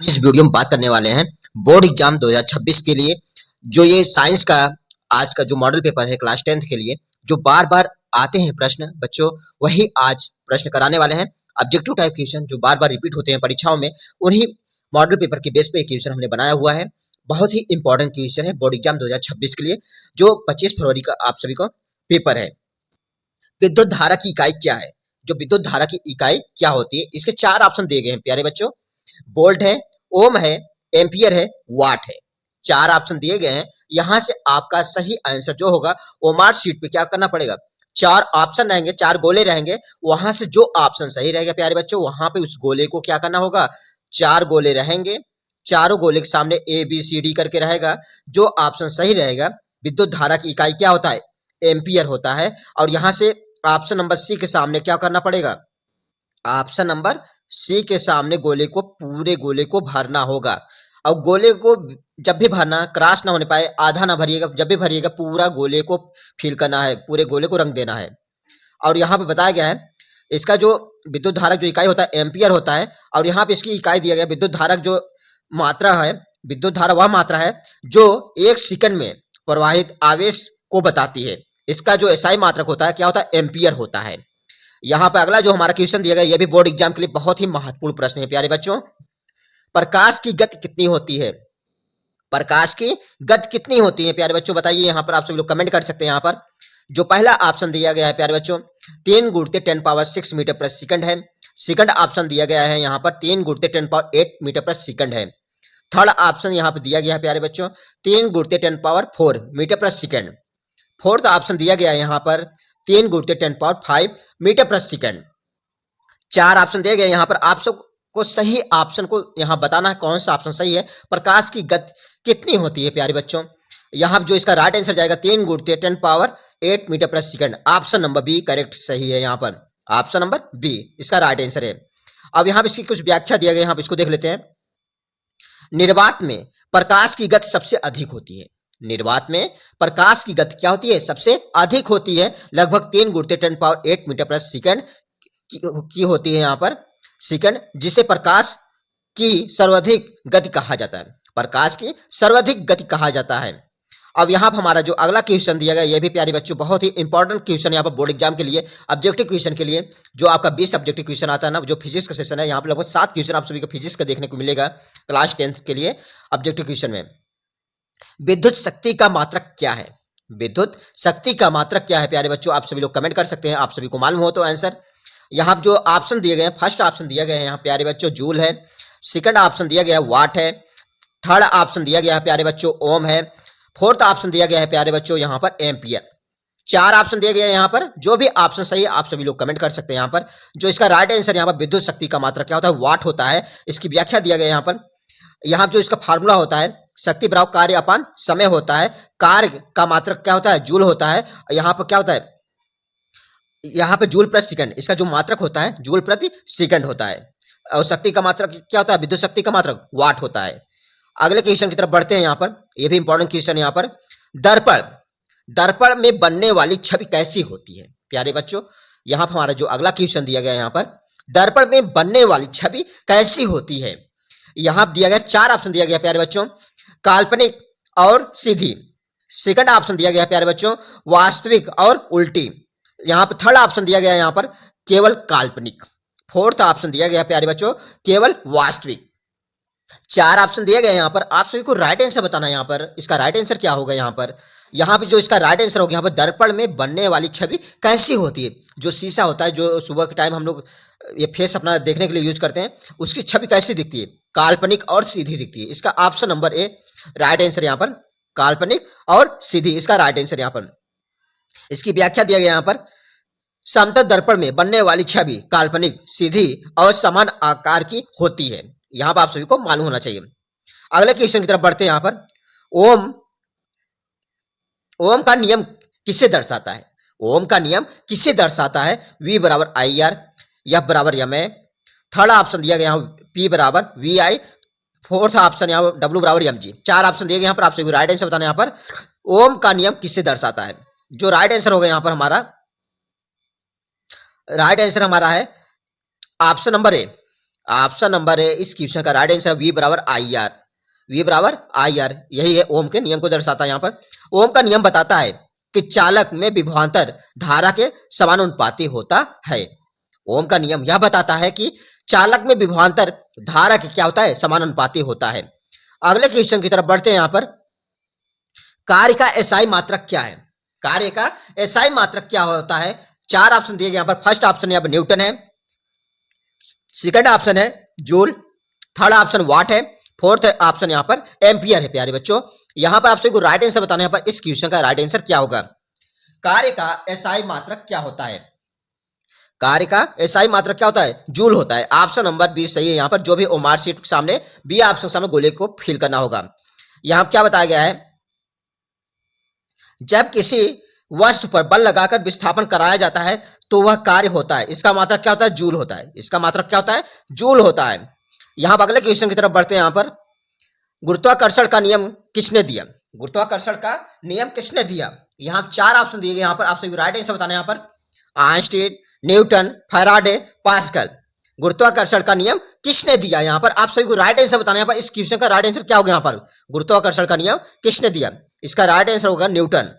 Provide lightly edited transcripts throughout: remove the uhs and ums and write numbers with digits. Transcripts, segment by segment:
इस वीडियो में बात करने वाले हैं बोर्ड एग्जाम 2026 के लिए। जो ये साइंस का आज का जो मॉडल पेपर है क्लास 10th के लिए, जो बार बार आते हैं प्रश्न बच्चों, वही आज प्रश्न कराने वाले हैं। ऑब्जेक्टिव टाइप क्वेश्चन जो बार बार रिपीट होते हैं परीक्षाओं में, उन्हीं मॉडल पेपर के बेस पे क्वेश्चन हमने बनाया हुआ है। बहुत ही इंपॉर्टेंट क्वेश्चन है बोर्ड एग्जाम 2026 के लिए, जो 25 फरवरी का आप सभी को पेपर है। विद्युत धारा की इकाई क्या है? जो विद्युत धारा की इकाई क्या होती है, इसके 4 ऑप्शन दिए गए हैं प्यारे बच्चों। वोल्ट है, ओम है, एम्पियर है, वाट है। 4 ऑप्शन दिए गए हैं। यहां से आपका सही आंसर जो होगा वो मार्क शीट पे क्या करना पड़ेगा, 4 ऑप्शन रहेंगे, 4 गोले रहेंगे, वहां से जो ऑप्शन सही रहेगा प्यारे बच्चों, वहां पे उस गोले को क्या करना होगा, 4 गोले रहेंगे, चारों गोले के सामने ए बी सी डी करके रहेगा। जो ऑप्शन सही रहेगा, विद्युत धारा की इकाई क्या होता है, एम्पियर होता है। और यहां से ऑप्शन नंबर सी के सामने क्या करना पड़ेगा, ऑप्शन नंबर सी के सामने गोले को, पूरे गोले को भरना होगा। और गोले को जब भी भरना, क्रॉस ना होने पाए, आधा ना भरिएगा, जब भी भरिएगा पूरा गोले को फिल करना है, पूरे गोले को रंग देना है। और यहाँ पे बताया गया है इसका जो विद्युत धारक जो इकाई होता है एम्पियर होता है। और यहाँ पे इसकी इकाई दिया गया, विद्युत धारक जो मात्रा है, विद्युत धारा वह मात्रा है जो 1 सेकंड में प्रवाहित आवेश को बताती है। इसका जो एसआई मात्रक होता है क्या होता है, एम्पियर होता है। यहाँ पे अगला जो हमारा क्वेश्चन दिया गया, यह भी बोर्ड एग्जाम के लिए बहुत ही महत्वपूर्ण प्रश्न है प्यारे बच्चों। प्रकाश की गति कितनी होती है? प्रकाश की गति कितनी होती है प्यारे बच्चों, बताइए। यहाँ पर आप सभी लोग कमेंट कर सकते हैं। यहाँ पर जो पहला ऑप्शन दिया गया है प्यारे बच्चों, 3 गुणित 10⁻6 मीटर प्रति सेकंड है। सेकंड ऑप्शन दिया गया है यहाँ पर 3 गुणित 10⁻8 मीटर प्रति सेकंड है। थर्ड ऑप्शन यहाँ पर दिया गया है प्यारे बच्चों 3 गुणित 10⁻4 मीटर प्रति सेकंड। फोर्थ ऑप्शन दिया गया है यहाँ पर 3 गुणित 10⁻5 मीटर प्रति सेकंड। 4 ऑप्शन दिए गए यहाँ पर, आप सबको सही ऑप्शन को यहाँ बताना है कौन सा ऑप्शन सही है। प्रकाश की गति कितनी होती है प्यारे बच्चों, यहाँ जो इसका राइट आंसर जाएगा 3 गुणित 10⁻8 मीटर प्रति second. Option number B correct सही है। यहाँ पर ऑप्शन नंबर बी इसका राइट आंसर है। अब यहाँ पर इसकी कुछ व्याख्या दिया गया, यहाँ पर इसको देख लेते हैं। निर्वात में प्रकाश की गति सबसे अधिक होती है। निर्वात में प्रकाश की गति क्या होती है, सबसे अधिक होती है, लगभग 3 गुणित 10⁻8 मीटर प्रति सेकंड की होती है यहाँ पर सेकंड, जिसे प्रकाश की सर्वाधिक गति कहा जाता है। प्रकाश की सर्वाधिक गति कहा जाता है। अब यहाँ पर हमारा जो अगला क्वेश्चन दिया गया, यह भी प्यारे बच्चों बहुत ही इंपॉर्टेंट क्वेश्चन यहाँ पर बोर्ड एग्जाम के लिए, ऑब्जेक्टिव क्वेश्चन के लिए, जो आपका 20 ऑब्जेक्टिव क्वेश्चन आता है ना, जो फिजिक्स का सेशन है, यहाँ पर लगभग 7 क्वेश्चन आप सभी को फिजिक्स का देखने को मिलेगा क्लास 10th के लिए ऑब्जेक्टिव क्वेश्चन में। विद्युत शक्ति का मात्रक क्या है? विद्युत शक्ति का मात्रक क्या है प्यारे बच्चों, आप सभी लोग कमेंट कर सकते हैं। आप सभी को मालूम हो तो आंसर। यहाँ जो ऑप्शन दिए गए हैं, फर्स्ट ऑप्शन दिया गया है यहाँ प्यारे बच्चों जूल है, सेकंड ऑप्शन दिया गया है वाट है, थर्ड ऑप्शन दिया गया है प्यारे बच्चों ओम है, फोर्थ ऑप्शन दिया गया है प्यारे बच्चों यहाँ पर एम्पियर। 4 ऑप्शन दिए गए हैं यहाँ पर, जो भी ऑप्शन सही है आप सभी लोग कमेंट कर सकते हैं। यहाँ पर जो इसका राइट आंसर यहाँ पर विद्युत शक्ति का मात्रक क्या होता है, वाट होता है। इसकी व्याख्या दिया गया यहाँ पर, यहाँ जो इसका फार्मूला होता है, शक्ति बराबर कार्य अपान समय होता है। कार्य का मात्रक क्या होता है, जूल होता है। यहाँ पर क्या होता है, यहाँ पे जूल प्रति सेकंड, इसका जो मात्रक होता है जूल प्रति सेकंड होता है। और शक्ति का मात्रक क्या होता है, विद्युत शक्ति का मात्रक वाट होता है। अगले क्वेश्चन की तरफ बढ़ते हैं। यहाँ पर यह भी इंपॉर्टेंट क्वेश्चन है। यहाँ पर दर्पण, दर्पण में बनने वाली छवि कैसी होती है प्यारे बच्चों। यहाँ पर हमारा जो अगला क्वेश्चन दिया गया है, यहाँ पर दर्पण में बनने वाली छवि कैसी होती है। यहाँ दिया गया 4 ऑप्शन दिया गया प्यारे बच्चों, काल्पनिक और सीधी। सेकंड ऑप्शन दिया गया प्यारे बच्चों वास्तविक और उल्टी। यहाँ पर थर्ड ऑप्शन दिया गया यहाँ पर केवल काल्पनिक। फोर्थ ऑप्शन दिया गया प्यारे बच्चों केवल वास्तविक। 4 ऑप्शन दिए गए यहाँ पर, आप सभी को राइट आंसर बताना है। यहाँ पर इसका राइट आंसर क्या होगा, यहाँ पे जो इसका राइट आंसर होगा, यहाँ पर दर्पण में बनने वाली छवि कैसी होती है। जो शीशा होता है, जो सुबह के टाइम हम लोग ये फेस अपना देखने के लिए यूज करते हैं, उसकी छवि कैसी दिखती है, काल्पनिक और सीधी दिखती है। इसका option number A right answer यहाँ पर, काल्पनिक और सीधी इसका राइट आंसर यहाँ पर। इसकी व्याख्या दिया गया यहाँ पर, समतल दर्पण में बनने वाली छवि काल्पनिक, सीधी और समान आकार की होती है। यहाँ पर आप सभी को मालूम होना चाहिए। अगले क्वेश्चन की तरफ बढ़ते हैं। यहाँ पर ओम का नियम किसे दर्शाता है? ओम का नियम किसे दर्शाता है? V बराबर IR, F बराबर MA। थर्ड ऑप्शन दिया गया P बराबर VI, फोर्थ ऑप्शन यहाँ W बराबर MG। 4 ऑप्शन दिए गए यहाँ पर, आप सभी राइट आंसर बताना। यहाँ पर ओम का नियम किससे दर्शाता है, जो राइट आंसर होगा यहाँ पर हमारा, राइट आंसर हमारा है option number A option number है इस क्वेश्चन का राइट आंसर V बराबर आई आर। V बराबर आई आर, यही है ओम के नियम को दर्शाता है। यहाँ पर ओम का नियम बताता है कि चालक में विभवांतर धारा के समानुपाती होता है। ओम का नियम यह बताता है कि चालक में विभवांतर धारा के क्या होता है, समानुपाती होता है। अगले क्वेश्चन की तरफ बढ़ते हैं। यहाँ पर कार्य का एसआई मात्रक क्या है? कार्य का एसआई मात्रक क्या होता है? चार ऑप्शन दिए गए यहाँ पर। फर्स्ट ऑप्शन यहाँ पर न्यूटन है, सेकंड ऑप्शन है जूल, थर्ड ऑप्शन वाट है, फोर्थ ऑप्शन यहाँ पर एम्पियर है। प्यारे बच्चों, यहाँ पर आपसे राइट आंसर बताना है। यहाँ पर इस क्वेश्चन का राइट आंसर क्या होगा? कार्य का एसआई मात्रक क्या होता है? कार्य का एसआई मात्रक क्या होता है? जूल होता है। ऑप्शन नंबर बी सही है। यहाँ पर जो भी ओमार शीट के सामने बी ऑप्शन के सामने गोले को फिल करना होगा। यहाँ क्या बताया गया है? जब किसी वस्तु पर बल लगाकर विस्थापन कराया जाता है तो वह कार्य होता है। इसका मात्रक क्या होता है? जूल होता है। इसका मात्रक क्या होता है? जूल होता है। यहां अगले क्वेश्चन की तरफ बढ़ते हैं। यहां पर गुरुत्वाकर्षण का नियम किसने दिया? गुरुत्वाकर्षण का नियम किसने दिया? यहां चार ऑप्शन दिए गए। यहां पर आपसे राइट आंसर बताना है। यहां पर आइंस्टीन, न्यूटन, फैराडे, पास्कल। गुरुत्वाकर्षण का नियम किसने दिया? यहां पर आप सभी को राइट आंसर बताना है। यहाँ पर इस क्वेश्चन का राइट आंसर क्या होगा? यहां पर गुरुत्वाकर्षण का नियम किसने दिया? इसका राइट आंसर होगा न्यूटन।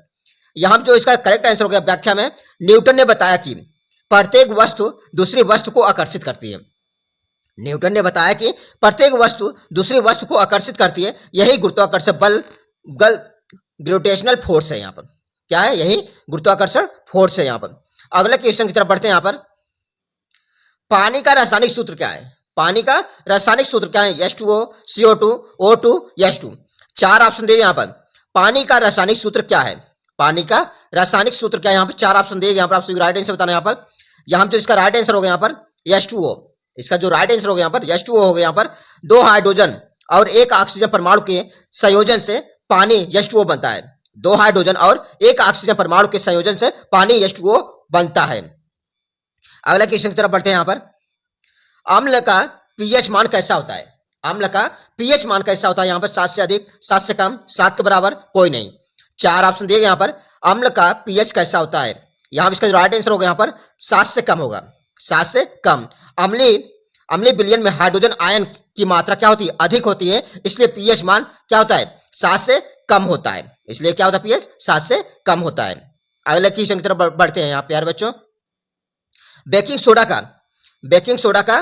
यहां जो इसका करेक्ट आंसर हो गया व्याख्या में, न्यूटन ने बताया कि प्रत्येक वस्तु दूसरी वस्तु को आकर्षित करती है। न्यूटन ने बताया कि प्रत्येक वस्तु दूसरी वस्तु को आकर्षित करती है। यही गुरुत्वाकर्षण बल ग्रेविटेशनल फोर्स है। यहाँ पर क्या है? यही गुरुत्वाकर्षण फोर्स है। यहाँ पर अगले क्वेश्चन की तरफ बढ़ते हैं। यहाँ पर पानी का रासायनिक सूत्र क्या है? पानी का रासायनिक सूत्र क्या है? H2O, CO2, O2, H2। चार ऑप्शन दिए यहाँ पर। पानी का रासायनिक सूत्र क्या है? पानी का रासायनिक सूत्र क्या है? यहाँ पर चार ऑप्शन दिए। यहाँ पर आपसे राइट आंसर बताना है। यहाँ पर यहाँ जो इसका राइट आंसर हो गया यहाँ पर H2O। इसका जो राइट आंसर हो गया यहाँ पर H2O हो गया। यहाँ पर दो हाइड्रोजन और एक ऑक्सीजन परमाणु के संयोजन से पानी H2O बनता है। दो हाइड्रोजन और एक ऑक्सीजन परमाणु के संयोजन से पानी H2O बनता है। अगला क्वेश्चन की तरफ बढ़ते हैं। यहाँ पर अम्ल का पीएच मान कैसा होता है? अम्ल का पीएच मान कैसा होता है? यहाँ पर 7 से अधिक, 7 से कम, 7 के बराबर, कोई नहीं। चार ऑप्शन दिए गए यहाँ पर। अम्ल का पीएच कैसा होता है? यहाँ इसका राइट आंसर होगा यहाँ पर 7 से कम होगा। 7 से कम। अम्लीय विलयन में हाइड्रोजन आयन की मात्रा क्या होती है? अधिक होती है। इसलिए पीएच मान क्या होता है? 7 से कम होता है। इसलिए क्या होता है? पीएच 7 से कम होता है। अगले क्वेश्चन की तरफ बढ़ते हैं। यहाँ प्यारे बच्चों, बेकिंग सोडा का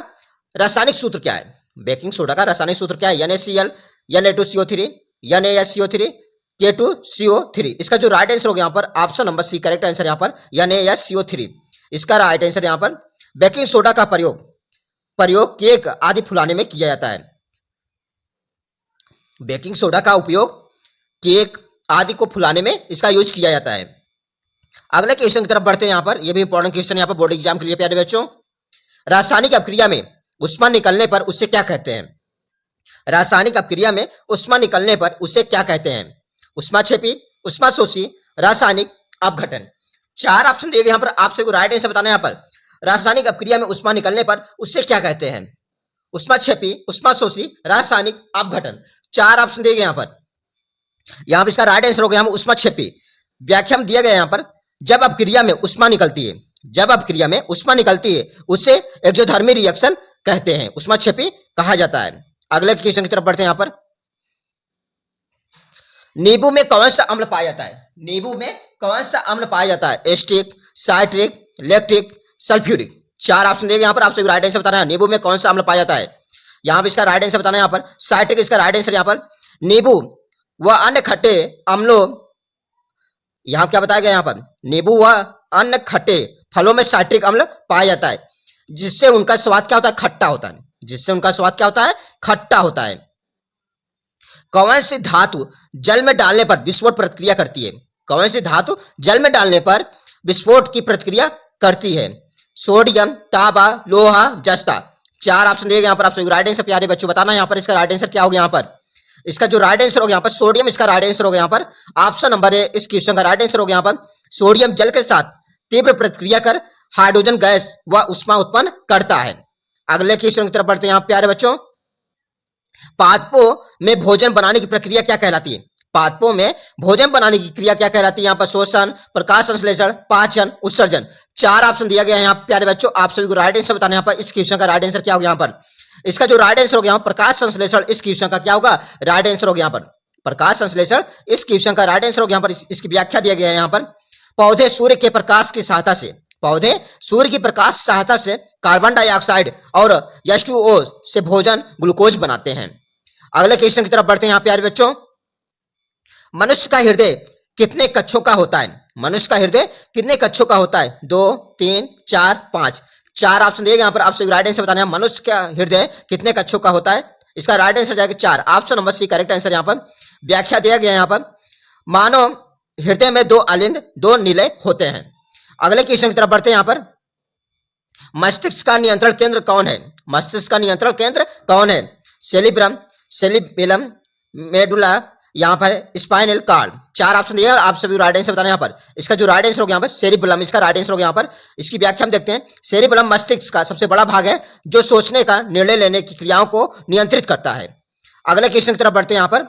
रासायनिक सूत्र क्या है? बेकिंग सोडा का रासायनिक सूत्र क्या है? NaCl, Na2CO3, NaSCO3, K2CO3। इसका जो राइट आंसर होगा यहाँ पर option number C correct answer. यहाँ पर NaSCO3 इसका राइट आंसर। यहाँ पर बेकिंग सोडा का प्रयोग केक आदि फुलाने में किया जाता है। बेकिंग सोडा का उपयोग केक आदि को फुलाने में इसका यूज किया जाता है। अगले क्वेश्चन की तरफ बढ़ते हैं। यहाँ पर यह भी इंपॉर्टेंट क्वेश्चन यहाँ पर बोर्ड एग्जाम के लिए प्यारे बच्चों। रासायनिक अपक्रिया में उष्मा निकलने पर उसे क्या कहते हैं? रासायनिक अपक्रिया में उष्मा निकलने पर उसे क्या कहते हैं? उष्माक्षेपी, उष्माशोषी, रासायनिक अपघटन। चार ऑप्शन दिए गए यहाँ पर। आपसे राइट आंसर बताना है। यहाँ पर रासायनिक अपक्रिया में उष्मा निकलने पर उसे क्या कहते हैं? उष्माक्षेपी, उष्माशोषी, रासायनिक अपघटन। चार ऑप्शन दिए गए यहाँ पर। यहाँ पर इसका राइट आंसर हो गया उष्माक्षेपी। व्याख्या में दिया गया यहाँ पर जब अपक्रिया में उष्मा निकलती है, जब अपक्रिया में उष्मा निकलती है उसे एक्सोथर्मिक रिएक्शन कहते हैं, उष्माक्षेपी कहा जाता है। अगले क्वेश्चन की तरफ बढ़ते हैं। यहाँ पर नींबू में कौन सा अम्ल पाया जाता है? नींबू में कौन सा अम्ल पाया जाता है? Asterisk, citric, lactic, sulphuric. चार ऑप्शन दिए यहाँ पर। आपसे राइट आंसर बताना है नींबू में कौन सा अम्ल पाया जाता है। यहाँ पर इसका राइट आंसर बताना है। यहाँ पर साइट्रिक इसका राइट आंसर। यहाँ पर नींबू व अन्य खट्टे अम्लों, यहाँ क्या बताया गया? यहाँ पर नींबू व अन्य खट्टे फलों में साइट्रिक अम्ल पाया जाता है, जिससे उनका स्वाद क्या होता है? खट्टा होता है। जिससे उनका स्वाद क्या होता है? खट्टा होता है। कौन सी धातु जल में डालने पर विस्फोट प्रतिक्रिया करती है? कौन सी धातु जल में डालने पर विस्फोट की प्रतिक्रिया करती है? सोडियम, तांबा, लोहा, जस्ता। चार ऑप्शन दिए गए यहाँ पर। आपसे राइट आंसर प्यारे बच्चों बताना है। यहाँ पर इसका राइट आंसर क्या होगा? यहाँ पर इसका जो राइट आंसर होगा यहाँ पर सोडियम इसका राइट आंसर होगा। यहाँ पर ऑप्शन नंबर है इस क्वेश्चन का राइट आंसर होगा। यहाँ पर सोडियम जल के साथ तीव्र प्रतिक्रिया कर हाइड्रोजन गैस व उष्मा उत्पन्न करता है। अगले क्वेश्चन की तरफ बढ़ते हैं। यहाँ प्यारे बच्चों, पादपों में भोजन बनाने की प्रक्रिया क्या कहलाती है? पादपों में भोजन बनाने की क्रिया क्या कहलाती है? यहाँ पर श्वसन, प्रकाश संश्लेषण, पाचन, उत्सर्जन। चार ऑप्शन दिया गया है यहाँ प्यारे बच्चों। आप सभी को राइट आंसर बताना है। यहाँ पर इस क्वेश्चन का राइट आंसर क्या होगा? यहाँ पर इसका जो राइट आंसर हो गया प्रकाश संश्लेषण, इस क्वेश्चन का क्या होगा, राइट आंसर हो गया यहाँ पर प्रकाश संश्लेषण, इस क्वेश्चन का राइट आंसर हो गया यहाँ पर। इसकी व्याख्या दिया गया है यहाँ पर, पौधे सूर्य के प्रकाश की सहायता से, पौधे सूर्य की प्रकाश की सहायता से कार्बन डाइऑक्साइड और H2O से भोजन ग्लूकोज बनाते हैं। अगले क्वेश्चन की तरफ बढ़ते हैं यहाँ प्यारे बच्चों। मनुष्य का हृदय कितने कक्षों का होता है, मनुष्य का हृदय कितने कक्षों का होता है, 2, 3, 4, 5, 4 ऑप्शन दिए यहाँ पर। आपसे राइट आंसर बताना है, मनुष्य का हृदय कितने कक्षों का होता है। इसका राइट आंसर जाएगा 4, option number C correct answer. यहाँ पर व्याख्या दिया गया यहाँ पर, मानव हृदय में 2 अलिंद 2 निलय होते हैं। अगले क्वेश्चन की तरफ बढ़ते हैं यहाँ पर, मस्तिष्क का नियंत्रण केंद्र कौन है, मस्तिष्क का नियंत्रण केंद्र कौन है, सेरिब्रम, सेरिबेलम, मेडुला, यहाँ पर स्पाइनल कॉर्ड। 4 ऑप्शन दिए और आप सभी राइट आंसर बताना यहाँ पर। इसका जो राइट आंसर हो गया यहाँ पर सेरिबेलम, इसका राइट आंसर हो गया यहाँ पर। इसकी व्याख्या हम देखते हैं, सेरिबेलम मस्तिष्क का सबसे बड़ा भाग है जो सोचने का, निर्णय लेने की क्रियाओं को नियंत्रित करता है। अगले क्वेश्चन की तरफ बढ़ते हैं यहाँ पर,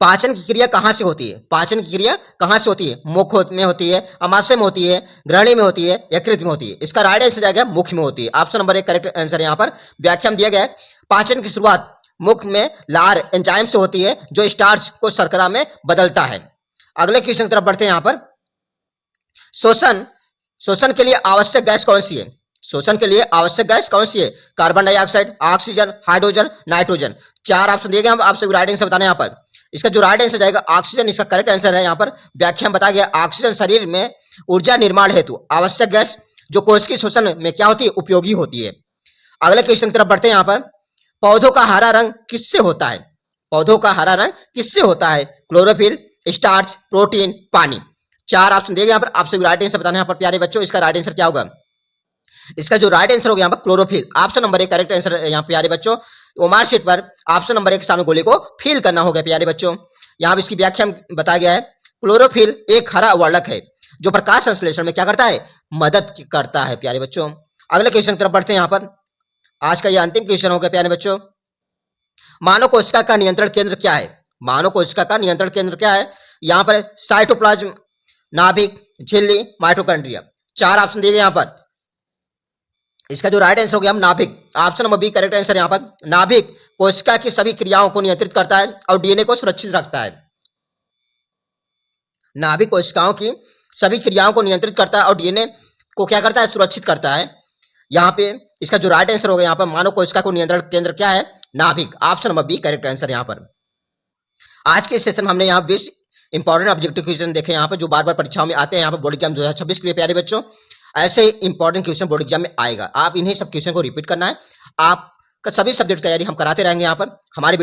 पाचन की क्रिया कहां से होती है, पाचन की क्रिया कहां से होती है, मुख में होती है, अमाशय में होती है, ग्रहणी में होती है, यकृत में होती है। इसका राइट आंसर जाएगा मुख में होती है, ऑप्शन नंबर 1 करेक्ट आंसर है यहाँ पर। व्याख्या में दिया गया है, पाचन की शुरुआत मुख में लार एंजाइम से होती है जो स्टार्च को शर्करा में बदलता है। अगले क्वेश्चन की तरफ बढ़ते हैं यहाँ पर, शोषण के लिए आवश्यक गैस कौन सी है, शोषण के लिए आवश्यक गैस कौन सी है, carbon dioxide, oxygen, hydrogen, nitrogen. 4 option दिए गए, आपसे राइट आंसर बताना है यहाँ पर। इसका जो राइट आंसर जाएगा ऑक्सीजन, इसका करेक्ट आंसर है यहाँ पर। व्याख्या में बताया गया, ऑक्सीजन शरीर में ऊर्जा निर्माण हेतु आवश्यक गैस जो कोशिकीय शोषण में क्या होती है, उपयोगी होती है। अगले क्वेश्चन की तरफ बढ़ते हैं यहाँ पर, पौधों का हरा रंग किससे होता है, पौधों का हरा रंग किससे होता है, क्लोरोफिल, स्टार्च, प्रोटीन, पानी। 4 ऑप्शन दिए गए यहाँ पर, आपसे राइट आंसर बताना है यहाँ पर प्यारे बच्चों। इसका राइट आंसर क्या होगा, इसका जो राइट आंसर होगा यहाँ पर chlorophyll, option number 1 correct answer है यहाँ प्यारे बच्चों। ओमार शीट पर ऑप्शन नंबर 1 सामने गोले को फिल करना होगा प्यारे बच्चों। यहाँ पर इसकी व्याख्या बताया गया है, क्लोरोफिल एक हरा वर्णक है जो प्रकाश संश्लेषण में क्या करता है, मदद करता है प्यारे बच्चों। अगले क्वेश्चन की तरफ बढ़ते हैं यहाँ पर, आज का यह अंतिम क्वेश्चन होगा प्यारे बच्चों। मानव कोशिका का नियंत्रण केंद्र क्या है, मानव कोशिका का नियंत्रण केंद्र क्या है, यहाँ पर साइटोप्लाज्म, नाभिक, झिल्ली, माइटोकॉन्ड्रिया। 4 ऑप्शन दिए गए यहाँ पर। इसका जो राइट आंसर हो गया नाभिक, option number B correct answer यहाँ पर। नाभिक कोशिका की सभी क्रियाओं को नियंत्रित करता है और डीएनए को सुरक्षित रखता है। नाभिक कोशिकाओं की सभी क्रियाओं को नियंत्रित करता है और डीएनए को क्या करता है, सुरक्षित करता है। यहाँ पे इसका जो राइट आंसर होगा यहाँ पर, मानव कोशिका को नियंत्रण केंद्र क्या है, नाभिक, option number B correct answer यहाँ पर। आज के सेशन में हमने यहाँ 20 इंपॉर्टेंट ऑब्जेक्टिव क्वेश्चन देखे यहाँ पर जो बार बार परीक्षाओं में आते हैं यहाँ पर बोर्ड एग्जाम 2026 के लिए प्यारे बच्चों। ऐसे इंपॉर्टेंट क्वेश्चन बोर्ड एग्जाम में आएगा, आप इन्हीं सब क्वेश्चन को रिपीट करना है। आप सभी सब्जेक्ट तैयारी हम कराते रहेंगे यहाँ पर। हमारे वीडियो